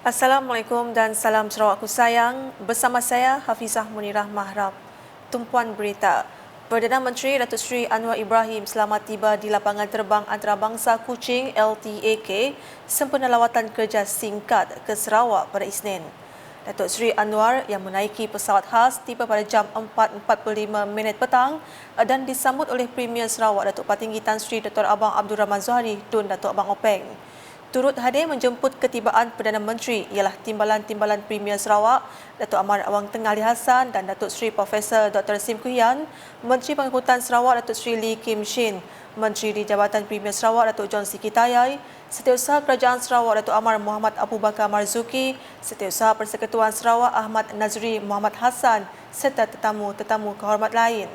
Assalamualaikum dan salam Sarawakku sayang. Bersama saya Hafizah Munirah Mahrab. Tumpuan berita. Perdana Menteri Datuk Seri Anwar Ibrahim selamat tiba di lapangan terbang antarabangsa Kuching LTAK sempena lawatan kerja singkat ke Sarawak pada Isnin. Datuk Seri Anwar yang menaiki pesawat khas tiba pada jam 4.45 petang dan disambut oleh Premier Sarawak Datuk Patinggi Tan Sri Dr. Abang Abdul Rahman Zuhari Tun Datuk Abang Openg. Turut hadir menjemput ketibaan Perdana Menteri ialah Timbalan-Timbalan Premier Sarawak, Datuk Amar Awang Tengah Ali Hassan dan Datuk Seri Profesor Dr. Sim Kuhian, Menteri Pengangkutan Sarawak Datuk Seri Lee Kim Shin, Menteri di Jabatan Premier Sarawak Datuk John Sikitayai, Setiausaha Kerajaan Sarawak Datuk Amar Muhammad Abu Bakar Marzuki, Setiausaha Persekutuan Sarawak Ahmad Nazri Muhammad Hassan serta tetamu-tetamu kehormat lain.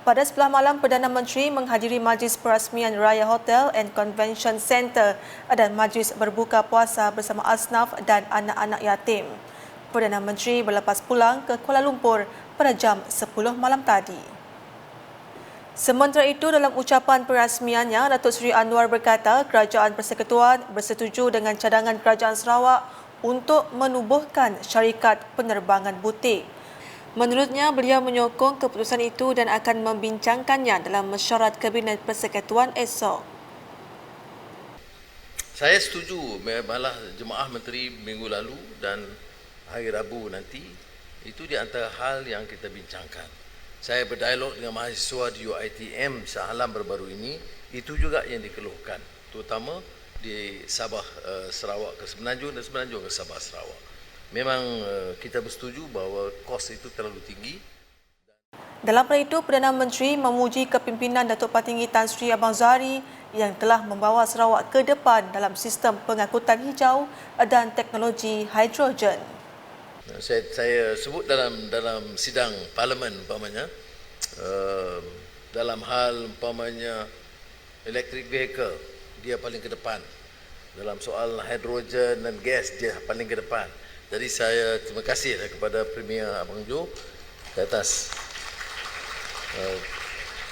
Pada sebelah malam, Perdana Menteri menghadiri majlis perasmian Raya Hotel and Convention Centre dan majlis berbuka puasa bersama asnaf dan anak-anak yatim. Perdana Menteri berlepas pulang ke Kuala Lumpur pada jam 10 malam tadi. Sementara itu, dalam ucapan perasmiannya, Datuk Seri Anwar berkata Kerajaan Persekutuan bersetuju dengan cadangan Kerajaan Sarawak untuk menubuhkan syarikat penerbangan butik. Menurutnya, beliau menyokong keputusan itu dan akan membincangkannya dalam mesyuarat Kabinet Persekutuan esok. Saya setuju, malah jemaah menteri minggu lalu dan hari Rabu nanti, itu di antara hal yang kita bincangkan. Saya berdialog dengan mahasiswa di UiTM Shah Alam baru-baru ini, itu juga yang dikeluhkan, terutama di Sabah Sarawak ke Semenanjung dan Semenanjung ke Sabah Sarawak. Memang kita bersetuju bahawa kos itu terlalu tinggi. Dalam pada itu, Perdana Menteri memuji kepimpinan Datuk Patinggi Tan Sri Abang Zuhari yang telah membawa Sarawak ke depan dalam sistem pengangkutan hijau dan teknologi hidrogen. Saya sebut dalam sidang parlimen umpamanya, dalam hal umpamanya electric vehicle, dia paling ke depan. Dalam soal hidrogen dan gas, dia paling ke depan. Jadi saya terima kasih kepada Premier Abang Jo ke atas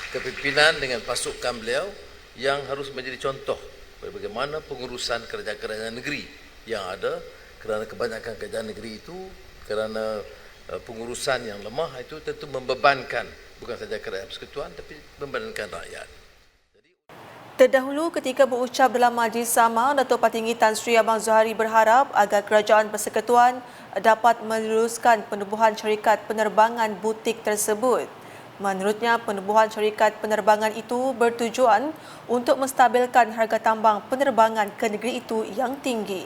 kepimpinan dengan pasukan beliau yang harus menjadi contoh bagaimana pengurusan kerajaan-kerajaan negeri yang ada, kerana kebanyakan kerajaan negeri itu kerana pengurusan yang lemah itu tentu membebankan bukan saja kerajaan persekutuan tapi membebankan rakyat. Terdahulu ketika berucap dalam majlis sama, Datuk Patinggi Tan Sri Abang Zuhari berharap agar Kerajaan Persekutuan dapat meneruskan penubuhan syarikat penerbangan butik tersebut. Menurutnya, penubuhan syarikat penerbangan itu bertujuan untuk menstabilkan harga tambang penerbangan ke negeri itu yang tinggi.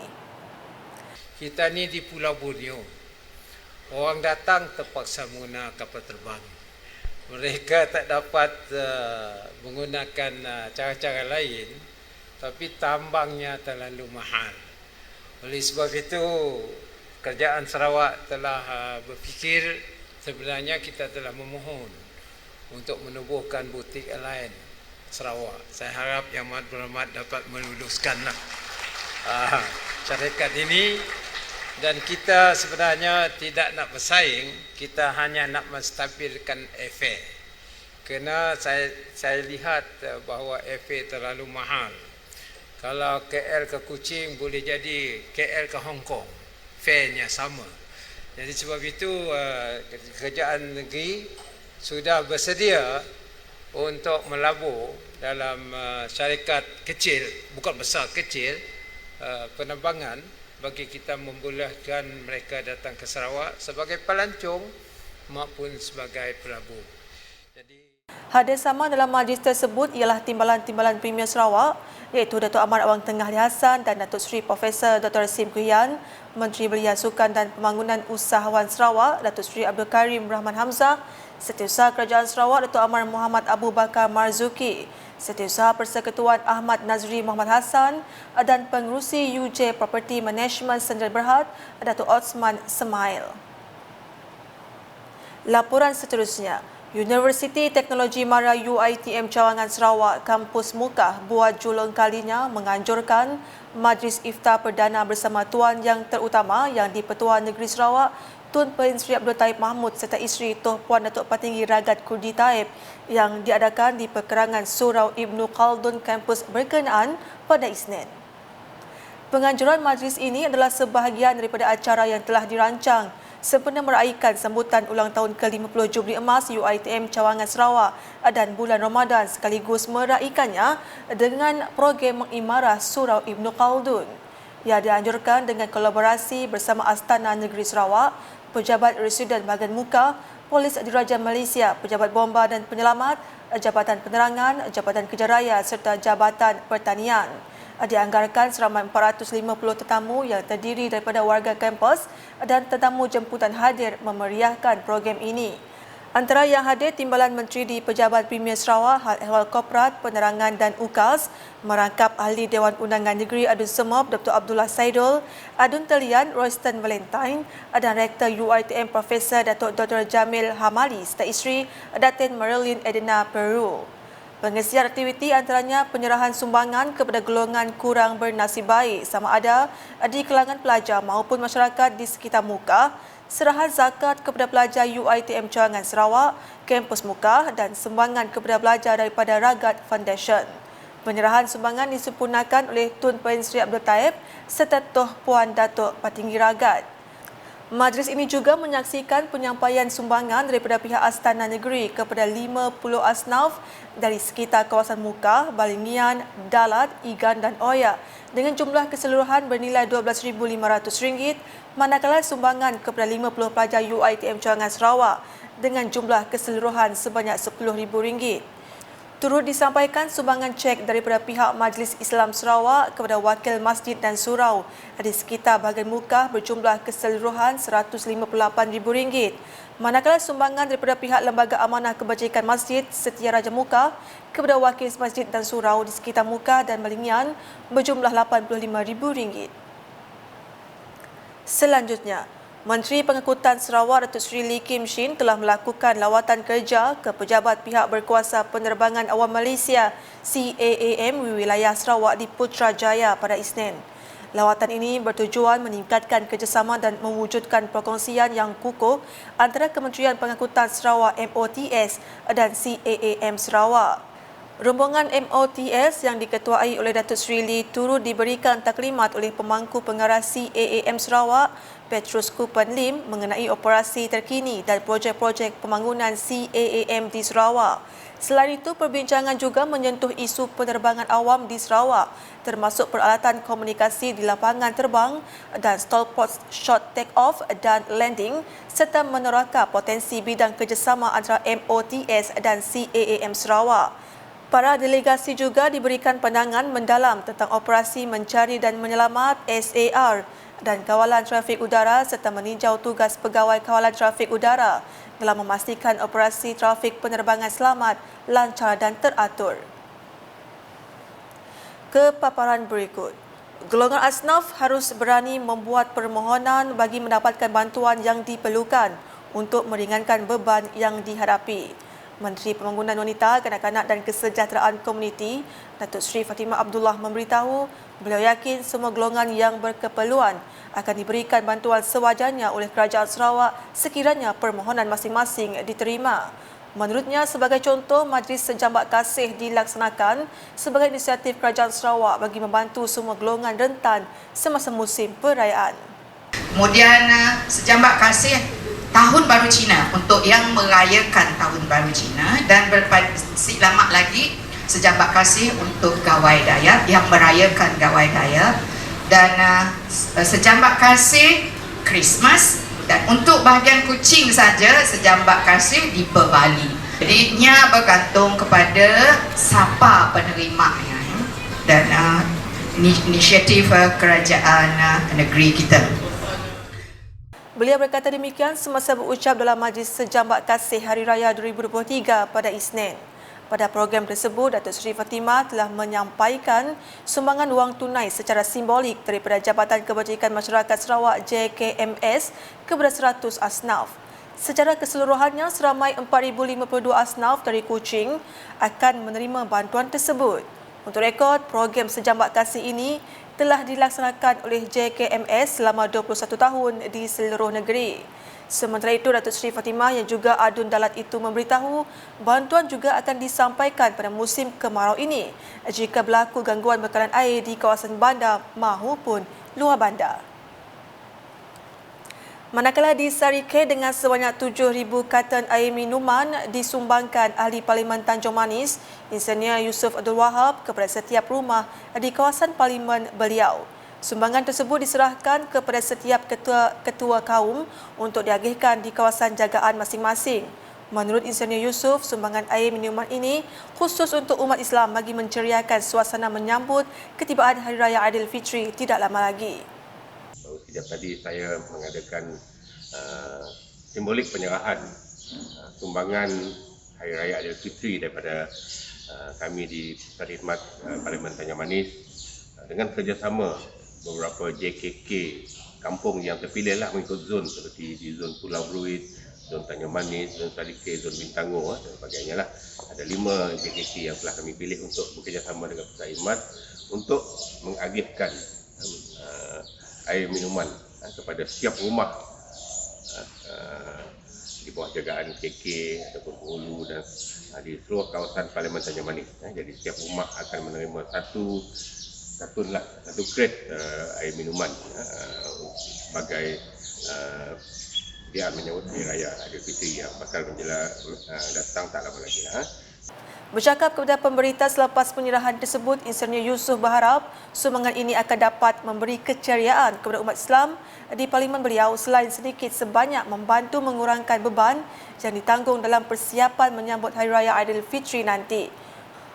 Kita ni di Pulau Borneo, orang datang terpaksa menggunakan kapal terbang. Mereka tak dapat menggunakan cara-cara lain, tapi tambangnya terlalu mahal. Oleh sebab itu, Kerajaan Sarawak telah berfikir sebenarnya kita telah memohon untuk menubuhkan butik airline Sarawak. Saya harap Yang Amat Berhormat dapat meluluskanlah syarikat ini. Dan kita sebenarnya tidak nak bersaing, kita hanya nak menstabilkan airfare. Kerana saya lihat bahawa airfare terlalu mahal. Kalau KL ke Kuching boleh jadi KL ke Hong Kong, fare-nya sama. Jadi sebab itu kerajaan negeri sudah bersedia untuk melabur dalam syarikat kecil, bukan besar, kecil, penerbangan bagi kita membolehkan mereka datang ke Sarawak sebagai pelancong maupun sebagai pelabur. Hadir sama dalam majlis tersebut ialah Timbalan-Timbalan Premier Sarawak iaitu Datuk Amar Awang Tengah Ali Hassan dan Datuk Seri Profesor Dr. Sim Kuhian, Menteri Belia Sukan dan Pembangunan Usahawan Sarawak Datuk Seri Abdul Karim Rahman Hamzah, Setiausaha Kerajaan Sarawak Datuk Amar Muhammad Abu Bakar Marzuki, Setiausaha Persekutuan Ahmad Nazri Muhammad Hassan dan Pengerusi UJ Property Management Sdn Berhad Datuk Osman Semail. Laporan seterusnya, Universiti Teknologi Mara UiTM Cawangan Sarawak Kampus Mukah buat julung kalinya menganjurkan Majlis Iftar Perdana bersama Tuan Yang Terutama yang di-Pertuan Negeri Sarawak Tun Perin Sri Abdul Taib Mahmud serta isteri Tuh Puan Datuk Patinggi Ragat Kurdi Taib yang diadakan di Perkerangan Surau Ibnu Khaldun Kampus berkenaan pada Isnin. Penganjuran majlis ini adalah sebahagian daripada acara yang telah dirancang sempena meraihkan sambutan ulang tahun ke-50 Jubli Emas UiTM Cawangan Sarawak dan bulan Ramadan sekaligus meraihkannya dengan program mengimarah Surau Ibn Khaldun. Ia dianjurkan dengan kolaborasi bersama Astana Negeri Sarawak, Pejabat Residen Bahagian Muka, Polis Diraja Malaysia, Pejabat Bomba dan Penyelamat, Jabatan Penerangan, Jabatan Kejaraya serta Jabatan Pertanian. Dianggarkan seramai 450 tetamu yang terdiri daripada warga kampus dan tetamu jemputan hadir memeriahkan program ini. Antara yang hadir Timbalan Menteri di Pejabat Premier Sarawak, Hal Ehwal Korporat, Penerangan dan UKAS, merangkap Ahli Dewan Undangan Negeri Adun Semop Dr. Abdullah Saidul, Adun Talian Royston Valentine dan Rektor UiTM Profesor Datuk Dr. Jamil Hamali serta isteri Datin Marilyn Edna Peru. Pengisian aktiviti antaranya penyerahan sumbangan kepada golongan kurang bernasib baik sama ada di kalangan pelajar maupun masyarakat di sekitar muka, serahan zakat kepada pelajar UiTM Cawangan Sarawak, kampus muka dan sumbangan kepada pelajar daripada Ragat Foundation. Penyerahan sumbangan disempurnakan oleh Tun Puan Sri Abdul Taib serta Toh Puan Datuk Patinggi Ragat. Majlis ini juga menyaksikan penyampaian sumbangan daripada pihak Astana Negeri kepada 50 asnaf dari sekitar kawasan Muka, Balingian, Dalat, Igan dan Oya dengan jumlah keseluruhan bernilai RM12,500, manakala sumbangan kepada 50 pelajar UiTM Cawangan Sarawak dengan jumlah keseluruhan sebanyak RM10,000. Turut disampaikan sumbangan cek daripada pihak Majlis Islam Sarawak kepada wakil masjid dan surau di sekitar bahagian muka berjumlah keseluruhan RM158,000. Manakala sumbangan daripada pihak Lembaga Amanah Kebajikan Masjid Setia Raja Muka kepada wakil masjid dan surau di sekitar muka dan Balingian berjumlah RM85,000. Selanjutnya, Menteri Pengangkutan Sarawak Datuk Seri Lee Kim Shin telah melakukan lawatan kerja ke pejabat pihak berkuasa penerbangan awam Malaysia CAAM di wilayah Sarawak di Putrajaya pada Isnin. Lawatan ini bertujuan meningkatkan kerjasama dan mewujudkan perkongsian yang kukuh antara Kementerian Pengangkutan Sarawak MOTS dan CAAM Sarawak. Rombongan MOTS yang diketuai oleh Datuk Seri Lee turut diberikan taklimat oleh pemangku pengarah CAAM Sarawak, Petrus Kupan Lim mengenai operasi terkini dan projek-projek pembangunan CAAM di Sarawak. Selain itu, perbincangan juga menyentuh isu penerbangan awam di Sarawak, termasuk peralatan komunikasi di lapangan terbang dan stall-port short take-off dan landing, serta meneraka potensi bidang kerjasama antara MOTS dan CAAM Sarawak. Para delegasi juga diberikan pandangan mendalam tentang operasi mencari dan menyelamat SAR dan kawalan trafik udara serta meninjau tugas pegawai kawalan trafik udara dalam memastikan operasi trafik penerbangan selamat, lancar dan teratur. Ke paparan berikut. Golongan asnaf harus berani membuat permohonan bagi mendapatkan bantuan yang diperlukan untuk meringankan beban yang dihadapi. Menteri Pembangunan Wanita, Kanak-kanak dan Kesejahteraan Komuniti, Datuk Seri Fatimah Abdullah memberitahu beliau yakin semua golongan yang berkeperluan akan diberikan bantuan sewajarnya oleh Kerajaan Sarawak sekiranya permohonan masing-masing diterima. Menurutnya, sebagai contoh, Majlis Sejambak Kasih dilaksanakan sebagai inisiatif Kerajaan Sarawak bagi membantu semua golongan rentan semasa musim perayaan. Kemudian Sejambak Kasih Tahun Baru Cina untuk yang merayakan Tahun Baru Cina, dan selamat lagi Sejambak Kasih untuk Gawai Dayak yang merayakan Gawai Dayak, dan Sejambak Kasih Christmas, dan untuk bahagian Kuching saja Sejambak Kasih di Bali. Jadi ia bergantung kepada siapa penerimanya dan inisiatif kerajaan negeri kita. Beliau berkata demikian semasa berucap dalam Majlis Sejambak Kasih Hari Raya 2023 pada Isnin. Pada program tersebut, Datuk Seri Fatimah telah menyampaikan sumbangan wang tunai secara simbolik daripada Jabatan Kebajikan Masyarakat Sarawak JKMS kepada 100 asnaf. Secara keseluruhannya, seramai 4,052 asnaf dari Kuching akan menerima bantuan tersebut. Untuk rekod, program Sejambak Kasih ini telah dilaksanakan oleh JKMS selama 21 tahun di seluruh negeri. Sementara itu, Datuk Seri Fatimah yang juga adun dalat itu memberitahu bantuan juga akan disampaikan pada musim kemarau ini jika berlaku gangguan bekalan air di kawasan bandar maupun luar bandar. Manakala di Sarike dengan sebanyak 7,000 karton air minuman disumbangkan Ahli Parlimen Tanjung Manis, Insinyur Yusof Abdul Wahab kepada setiap rumah di kawasan Parlimen beliau. Sumbangan tersebut diserahkan kepada setiap ketua kaum untuk diagihkan di kawasan jagaan masing-masing. Menurut Insinyur Yusof, sumbangan air minuman ini khusus untuk umat Islam bagi menceriakan suasana menyambut ketibaan Hari Raya Aidilfitri tidak lama lagi. Sejak tadi saya mengadakan simbolik penyerahan sumbangan Hari Raya Aidilfitri daripada kami di Perkhidmat Parlimen Tanjung Manis dengan kerjasama beberapa JKK kampung yang terpilih lah mengikut zon seperti di zon Pulau Bruit, zon Tanjung Manis, zon Sarike, zon Bintangor dan sebagainya lah. Ada 5 JKK yang telah kami pilih untuk bekerjasama dengan Perkhidmat untuk mengagihkan air minuman kepada setiap rumah di bawah jagaan KK ataupun Hulu dan di seluruh kawasan Parlimen Tanjung Manis. Jadi setiap rumah akan menerima satu crate air minuman sebagai dia menyambut Hari Raya Aidilfitri yang bakal datang tak lama lagi. Bercakap kepada pemberita selepas penyerahan tersebut, Insinyur Yusof berharap sumbangan ini akan dapat memberi keceriaan kepada umat Islam di Parlimen beliau selain sedikit sebanyak membantu mengurangkan beban yang ditanggung dalam persiapan menyambut Hari Raya Aidilfitri nanti.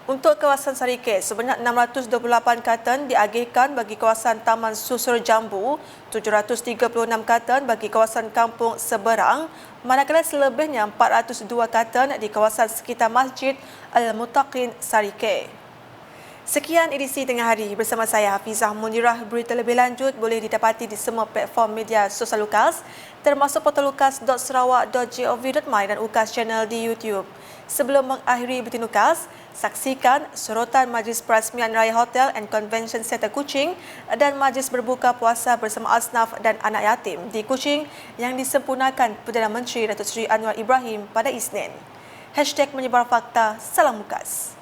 Untuk kawasan Sarike, sebanyak 628 karton diagihkan bagi kawasan Taman Susur Jambu, 736 karton bagi kawasan Kampung Seberang, manakala selebihnya 402 karton di kawasan sekitar Masjid Al-Muttaqin Sarike. Sekian edisi Tengah Hari bersama saya Hafizah Munirah. Berita lebih lanjut boleh didapati di semua platform media sosial Lukas termasuk portal lukas.sarawak.gov.my dan UKAS channel di YouTube. Sebelum mengakhiri buletin Lukas, saksikan sorotan Majlis Perasmian Raya Hotel and Convention Centre Kuching dan Majlis Berbuka Puasa bersama Asnaf dan Anak Yatim di Kuching yang disempurnakan Perdana Menteri Datuk Seri Anwar Ibrahim pada Isnin. #menyebar fakta, salam Lukas.